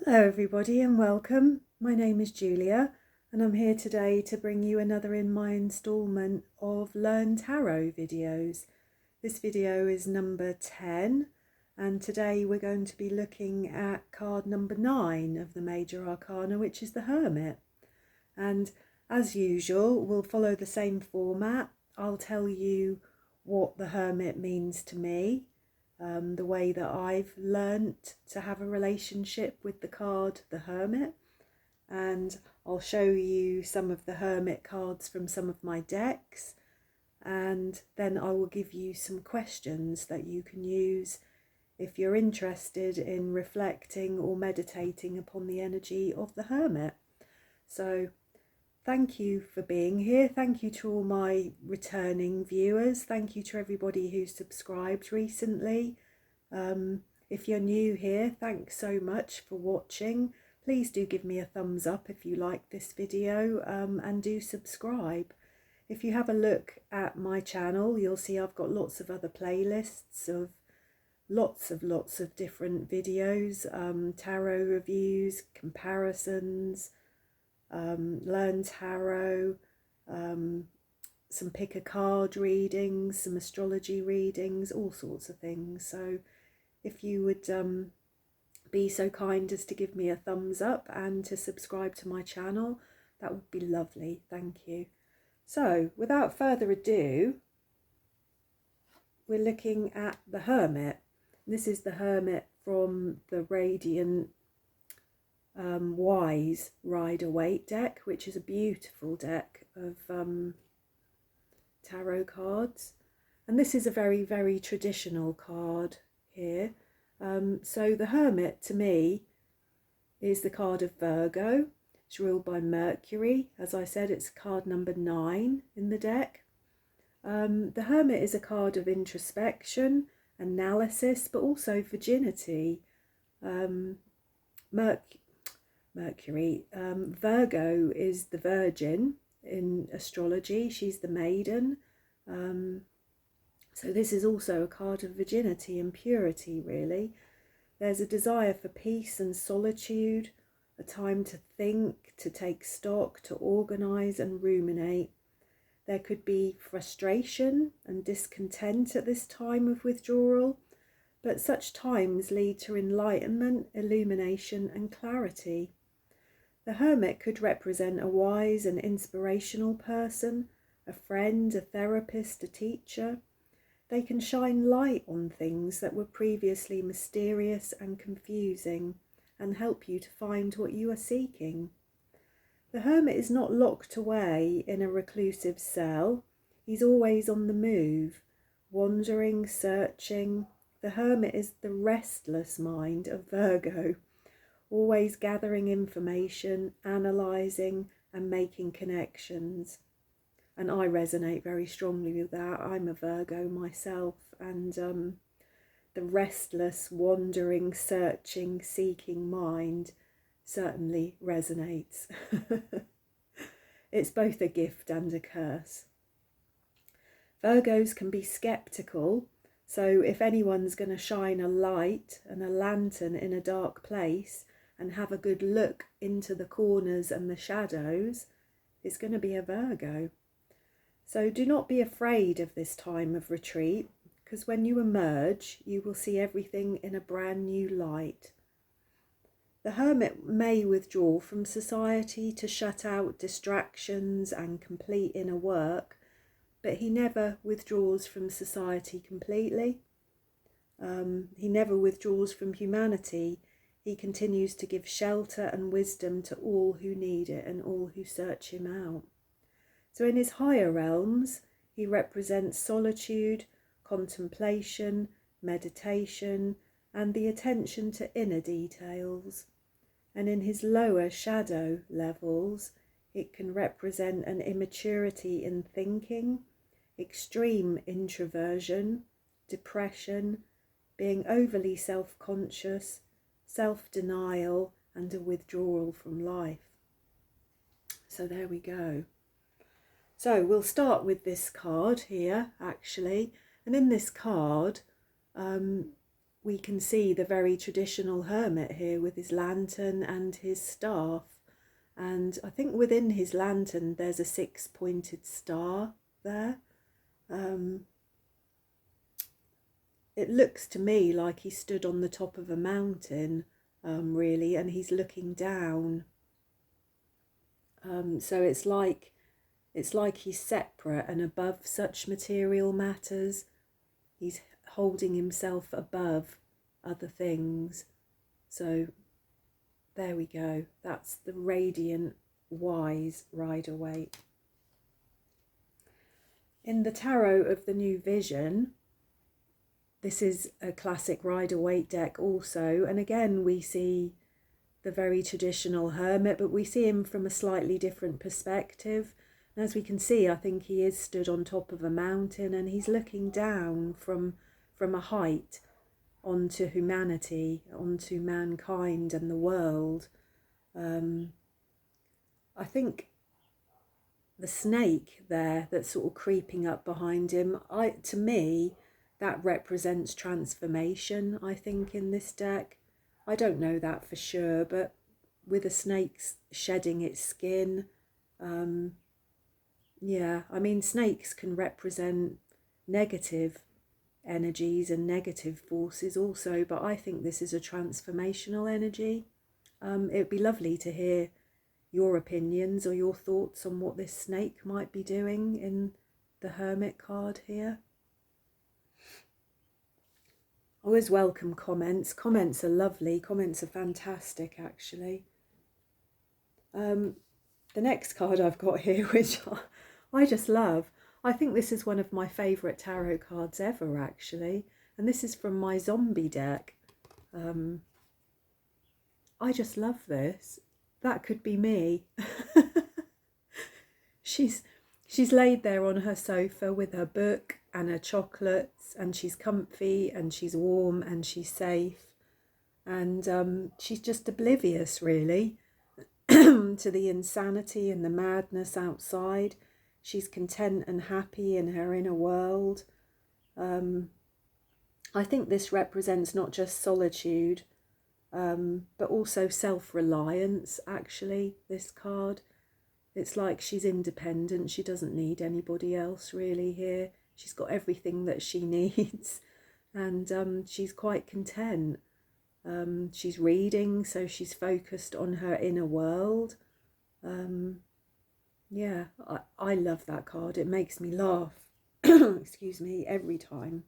Hello everybody and welcome. My name is Julia and I'm here today to bring you another in my instalment of Learn Tarot videos. This video is number 10 and today we're going to be looking at card number 9 of the Major Arcana, which is the Hermit. And as usual, we'll follow the same format. I'll tell you what the Hermit means to me, the way that I've learnt to have a relationship with the card, the Hermit, and I'll show you some of the Hermit cards from some of my decks, and then I will give you some questions that you can use if you're interested in reflecting or meditating upon the energy of the Hermit. So thank you for being here. Thank you to all my returning viewers. Thank you to everybody who's subscribed recently. If you're new here, thanks so much for watching. Please do give me a thumbs up if you like this video, and do subscribe. If you have a look at my channel, you'll see I've got lots of other playlists of lots of different videos, tarot reviews, comparisons, Learn Tarot, some pick a card readings, some astrology readings, all sorts of things. So if you would be so kind as to give me a thumbs up and to subscribe to my channel, that would be lovely. Thank you. So without further ado, we're looking at the Hermit. This is the Hermit from the Radiant Wise Rider-Waite deck, which is a beautiful deck of tarot cards, and this is a very, very traditional card here. So the Hermit to me is the card of Virgo. It's ruled by Mercury. As I said, it's card number 9 in the deck. The Hermit is a card of introspection, analysis, but also virginity. Mercury. Virgo is the Virgin in astrology. She's the maiden. So this is also a card of virginity and purity, really. There's a desire for peace and solitude, a time to think, to take stock, to organise and ruminate. There could be frustration and discontent at this time of withdrawal, but such times lead to enlightenment, illumination and clarity. The Hermit could represent a wise and inspirational person, a friend, a therapist, a teacher. They can shine light on things that were previously mysterious and confusing and help you to find what you are seeking. The Hermit is not locked away in a reclusive cell. He's always on the move, wandering, searching. The Hermit is the restless mind of Virgo, always gathering information, analysing and making connections. And I resonate very strongly with that. I'm a Virgo myself, and the restless, wandering, searching, seeking mind certainly resonates. It's both a gift and a curse. Virgos can be sceptical, so if anyone's going to shine a light and a lantern in a dark place and have a good look into the corners and the shadows, it's going to be a Virgo. So do not be afraid of this time of retreat, because when you emerge, you will see everything in a brand new light. The Hermit may withdraw from society to shut out distractions and complete inner work, but he never withdraws from society completely. He never withdraws from humanity. He continues to give shelter and wisdom to all who need it and all who search him out. So in his higher realms, he represents solitude, contemplation, meditation, and the attention to inner details. And in his lower shadow levels, it can represent an immaturity in thinking, extreme introversion, depression, being overly self-conscious, self-denial, and a withdrawal from life. So there we go. So we'll start with this card here, actually. And in this card, we can see the very traditional hermit here with his lantern and his staff. And I think within his lantern there's a 6-pointed star there. It looks to me like he stood on the top of a mountain, really, and he's looking down. So it's like he's separate and above such material matters. He's holding himself above other things. So there we go. That's the radiant, wise Rider-Waite. In the Tarot of the New Vision, this is a classic Rider-Waite deck also. And again, we see the very traditional hermit, but we see him from a slightly different perspective. And as we can see, I think he is stood on top of a mountain and he's looking down from a height onto humanity, onto mankind and the world. I think the snake there that's sort of creeping up behind him, to me, that represents transformation, I think, in this deck. I don't know that for sure, but with a snake shedding its skin, yeah, I mean, snakes can represent negative energies and negative forces also, but I think this is a transformational energy. It would be lovely to hear your opinions or your thoughts on what this snake might be doing in the Hermit card here. I always welcome comments. Comments are lovely. Comments are fantastic, actually. The next card I've got here, which I just love. I think this is one of my favourite tarot cards ever, actually. And this is from my zombie deck. I just love this. That could be me. She's laid there on her sofa with her book and her chocolates, and she's comfy and she's warm and she's safe. And she's just oblivious, really, to the insanity and the madness outside. She's content and happy in her inner world. I think this represents not just solitude, but also self-reliance, actually, this card. It's like she's independent. She doesn't need anybody else, really, here. She's got everything that she needs, and she's quite content. She's reading, so she's focused on her inner world. Yeah, I love that card. It makes me laugh, excuse me, every time.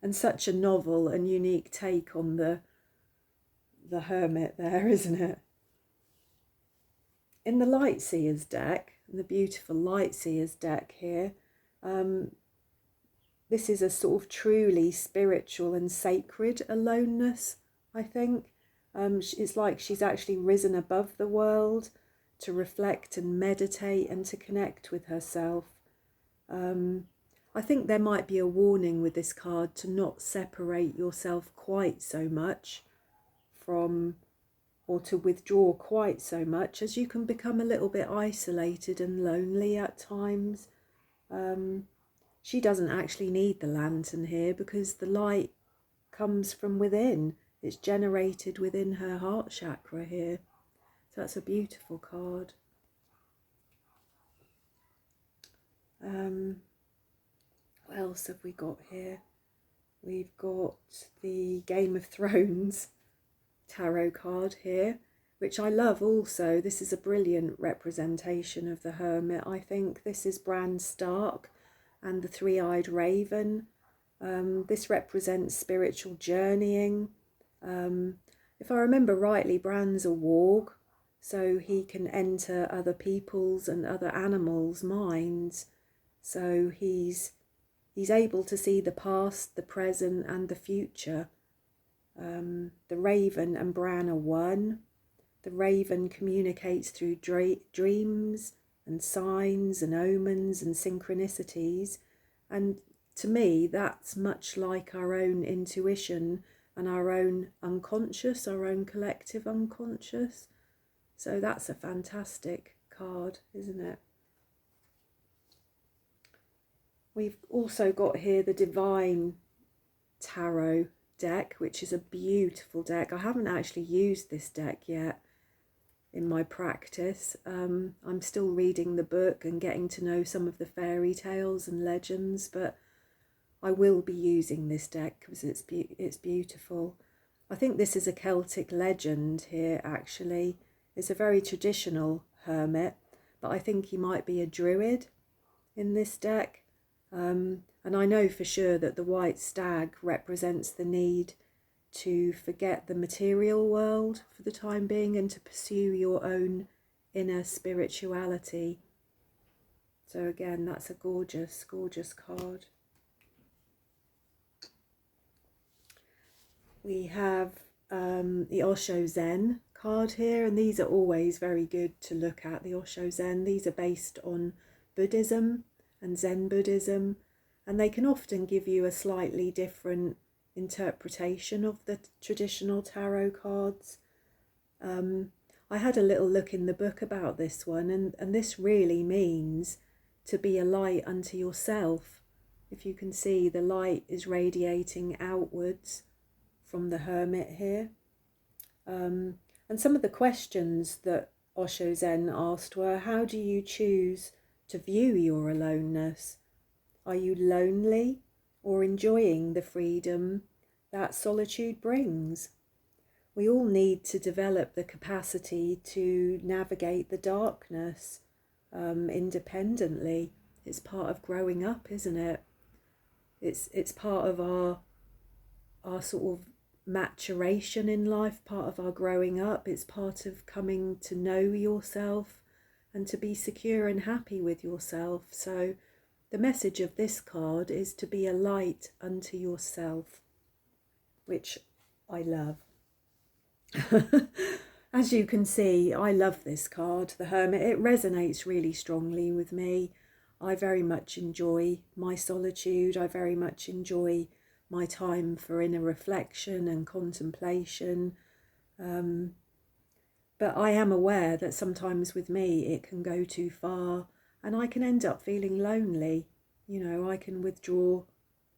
And such a novel and unique take on the hermit there, isn't it? In the Light Seers deck, the beautiful Light Seers deck here, this is a sort of truly spiritual and sacred aloneness, I think. It's like she's actually risen above the world to reflect and meditate and to connect with herself. I think there might be a warning with this card to not separate yourself quite so much from, or to withdraw quite so much, as you can become a little bit isolated and lonely at times. She doesn't actually need the lantern here because the light comes from within. It's generated within her heart chakra here. So that's a beautiful card. What else have we got here? We've got the Game of Thrones tarot card here, which I love also. This is a brilliant representation of the hermit. I think this is Bran Stark and the three-eyed raven. This represents spiritual journeying. If I remember rightly, Bran's a warg, so he can enter other people's and other animals' minds. So he's able to see the past, the present and the future. The raven and Bran are one. The raven communicates through dreams and signs and omens and synchronicities. And to me, that's much like our own intuition and our own unconscious, our own collective unconscious. So that's a fantastic card, isn't it? We've also got here the divine tarot deck, which is a beautiful deck. I haven't actually used this deck yet in my practice. I'm still reading the book and getting to know some of the fairy tales and legends, but I will be using this deck because it's beautiful. I think this is a Celtic legend here, actually. It's a very traditional hermit, but I think he might be a druid in this deck. And I know for sure that the white stag represents the need to forget the material world for the time being and to pursue your own inner spirituality. So again, that's a gorgeous, gorgeous card. We have the Osho Zen card here, and these are always very good to look at, the Osho Zen. These are based on Buddhism and Zen Buddhism, and they can often give you a slightly different interpretation of the traditional tarot cards. I had a little look in the book about this one, and this really means to be a light unto yourself. If you can see, the light is radiating outwards from the hermit here. And some of the questions that Osho Zen asked were, how do you choose to view your aloneness? Are you lonely or enjoying the freedom that solitude brings? We all need to develop the capacity to navigate the darkness independently. It's part of growing up, isn't it? It's part of our sort of maturation in life, part of our growing up. It's part of coming to know yourself and to be secure and happy with yourself. So the message of this card is to be a light unto yourself, which I love. As you can see, I love this card, the Hermit. It resonates really strongly with me. I very much enjoy my solitude. I very much enjoy my time for inner reflection and contemplation. But I am aware that sometimes with me it can go too far and I can end up feeling lonely. You know, I can withdraw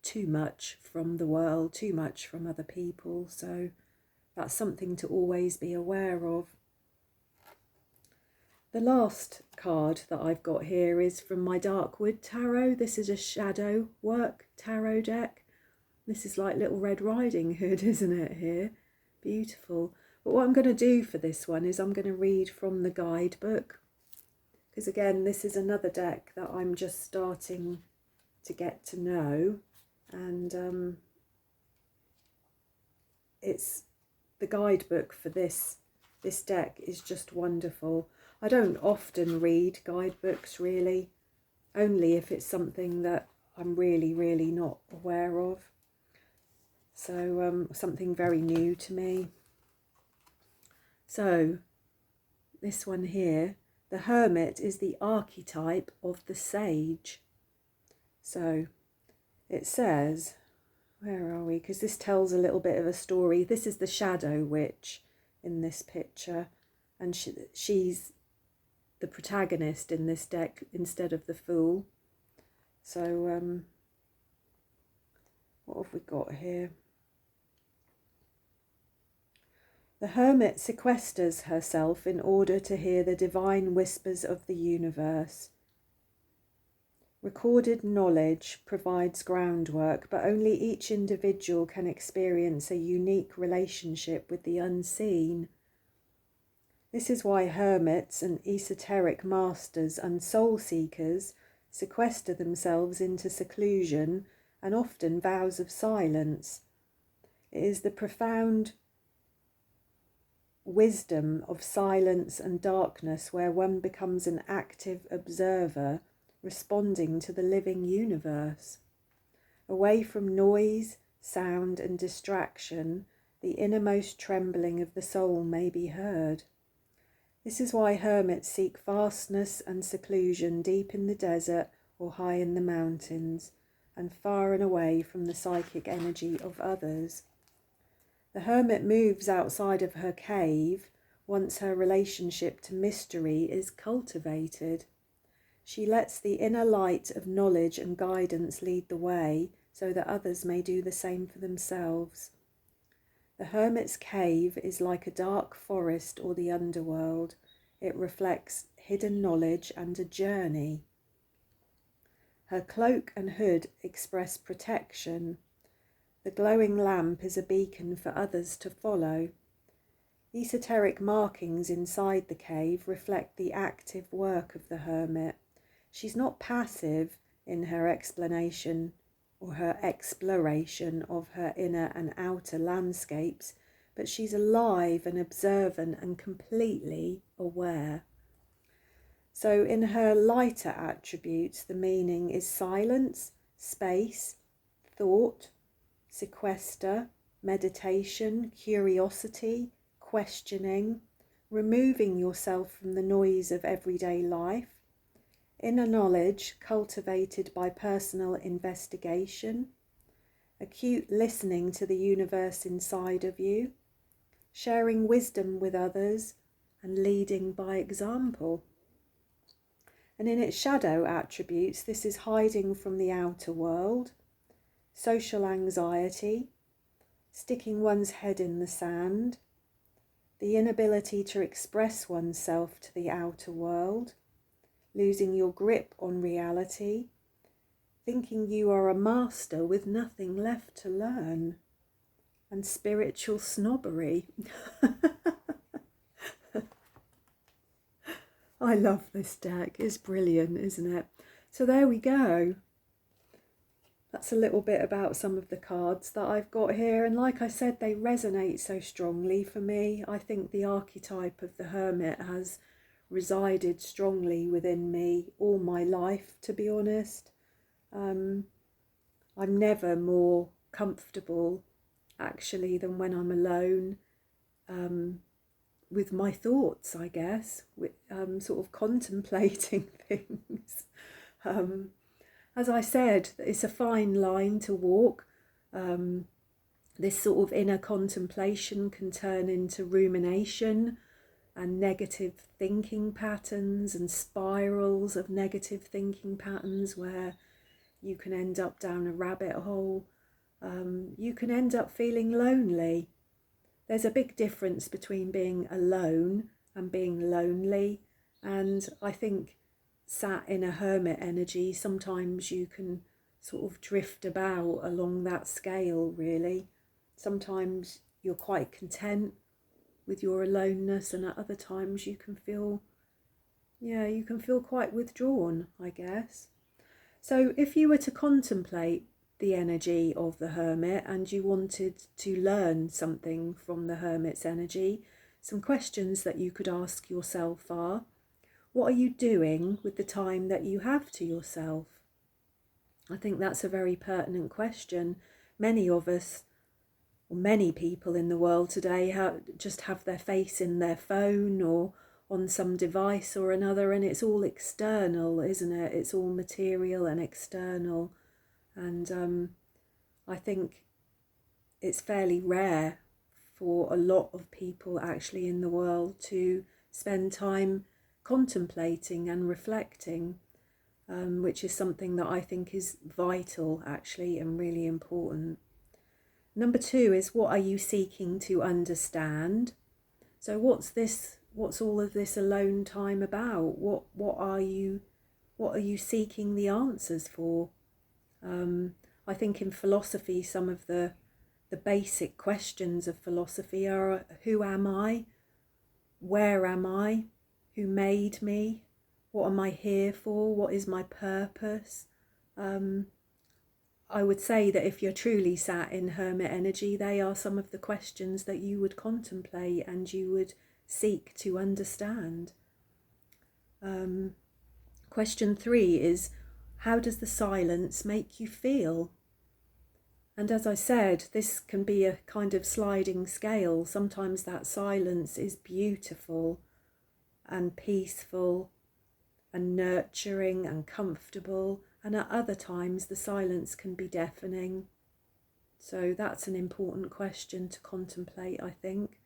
too much from the world, too much from other people. So that's something to always be aware of. The last card that I've got here is from my Darkwood Tarot. This is a shadow work tarot deck. This is like Little Red Riding Hood, isn't it, here? Beautiful. But what I'm going to do for this one is I'm going to read from the guidebook. Because again, this is another deck that I'm just starting to get to know. And it's the guidebook for this deck is just wonderful. I don't often read guidebooks, really, only if it's something that I'm really, really not aware of. So something very new to me. So this one here, the Hermit is the archetype of the sage. So it says, where are we? Because this tells a little bit of a story. This is the shadow witch in this picture, and she's the protagonist in this deck instead of the fool. So what have we got here? The hermit sequesters herself in order to hear the divine whispers of the universe. Recorded knowledge provides groundwork, but only each individual can experience a unique relationship with the unseen. This is why hermits and esoteric masters and soul seekers sequester themselves into seclusion and often vows of silence. It is the profound wisdom of silence and darkness where one becomes an active observer, responding to the living universe. Away from noise, sound and distraction, the innermost trembling of the soul may be heard. This is why hermits seek vastness and seclusion deep in the desert or high in the mountains, and far and away from the psychic energy of others. The hermit moves outside of her cave once her relationship to mystery is cultivated. She lets the inner light of knowledge and guidance lead the way so that others may do the same for themselves. The hermit's cave is like a dark forest or the underworld. It reflects hidden knowledge and a journey. Her cloak and hood express protection. The glowing lamp is a beacon for others to follow. Esoteric markings inside the cave reflect the active work of the hermit. She's not passive in her explanation or her exploration of her inner and outer landscapes, but she's alive and observant and completely aware. So in her lighter attributes, the meaning is silence, space, thought, sequester, meditation, curiosity, questioning, removing yourself from the noise of everyday life, inner knowledge cultivated by personal investigation, acute listening to the universe inside of you, sharing wisdom with others, and leading by example. And in its shadow attributes, this is hiding from the outer world, social anxiety, sticking one's head in the sand, the inability to express oneself to the outer world, losing your grip on reality, thinking you are a master with nothing left to learn, and spiritual snobbery. I love this deck. It's brilliant, isn't it? So there we go. That's a little bit about some of the cards that I've got here. And like I said, they resonate so strongly for me. I think the archetype of the hermit has resided strongly within me all my life, to be honest. I'm never more comfortable, actually, than when I'm alone with my thoughts, I guess, with, sort of contemplating things. As I said, it's a fine line to walk. This sort of inner contemplation can turn into rumination and negative thinking patterns and spirals of negative thinking patterns where you can end up down a rabbit hole. You can end up feeling lonely. There's a big difference between being alone and being lonely, and I think sat in a hermit energy, sometimes you can sort of drift about along that scale, really. Sometimes you're quite content with your aloneness, and at other times you can feel, you can feel quite withdrawn, I guess. So if you were to contemplate the energy of the hermit and you wanted to learn something from the hermit's energy, some questions that you could ask yourself are, what are you doing with the time that you have to yourself? I think that's a very pertinent question. Many of us, or many people in the world today, just have their face in their phone or on some device or another, and it's all external, isn't it? It's all material and external. And I think it's fairly rare for a lot of people actually in the world to spend time contemplating and reflecting, which is something that I think is vital actually and really important. Number 2 is, what are you seeking to understand? So what's all of this alone time about? What are you seeking the answers for? I think in philosophy, some of the basic questions of philosophy are, who am I? Where am I? Who made me? What am I here for? What is my purpose? I would say that if you're truly sat in hermit energy, they are some of the questions that you would contemplate and you would seek to understand. Question 3 is, how does the silence make you feel? And as I said, this can be a kind of sliding scale. Sometimes that silence is beautiful and peaceful and nurturing and comfortable, and at other times the silence can be deafening. So that's an important question to contemplate, I think.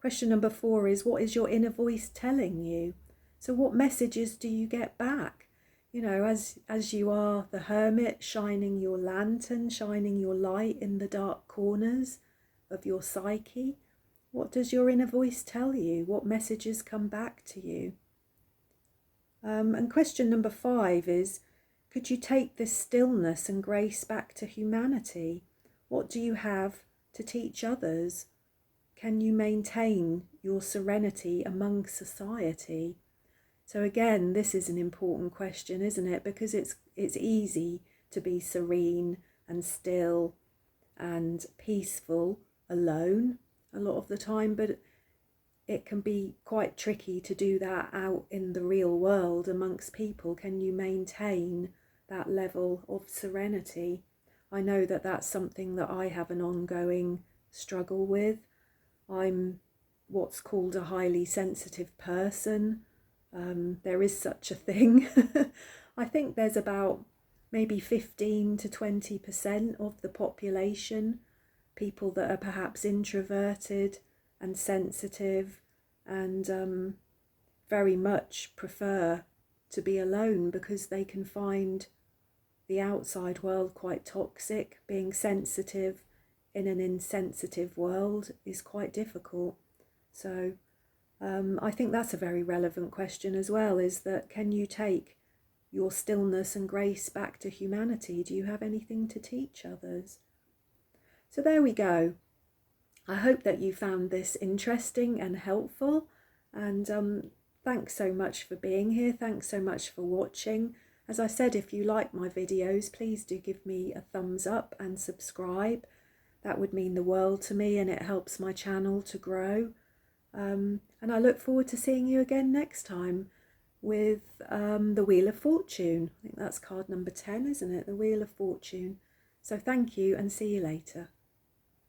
Question number 4 is, what is your inner voice telling you? So what messages do you get back? you know, as you are the hermit, shining your lantern, shining your light in the dark corners of your psyche, what does your inner voice tell you? What messages come back to you? And question number 5 is, could you take this stillness and grace back to humanity? What do you have to teach others? Can you maintain your serenity among society? So again, this is an important question, isn't it? Because it's easy to be serene and still and peaceful alone a lot of the time, but it can be quite tricky to do that out in the real world amongst people. Can you maintain that level of serenity? I know that that's something that I have an ongoing struggle with. I'm what's called a highly sensitive person. There is such a thing. I think there's about maybe 15 to 20% of the population, people that are perhaps introverted and sensitive and very much prefer to be alone because they can find the outside world quite toxic. Being sensitive in an insensitive world is quite difficult. So I think that's a very relevant question as well, is that can you take your stillness and grace back to humanity? Do you have anything to teach others? So there we go. I hope that you found this interesting and helpful, and thanks so much for being here. Thanks so much for watching. As I said, if you like my videos, please do give me a thumbs up and subscribe. That would mean the world to me, and it helps my channel to grow. And I look forward to seeing you again next time with the Wheel of Fortune. I think that's card number 10, isn't it? The Wheel of Fortune. So thank you and see you later.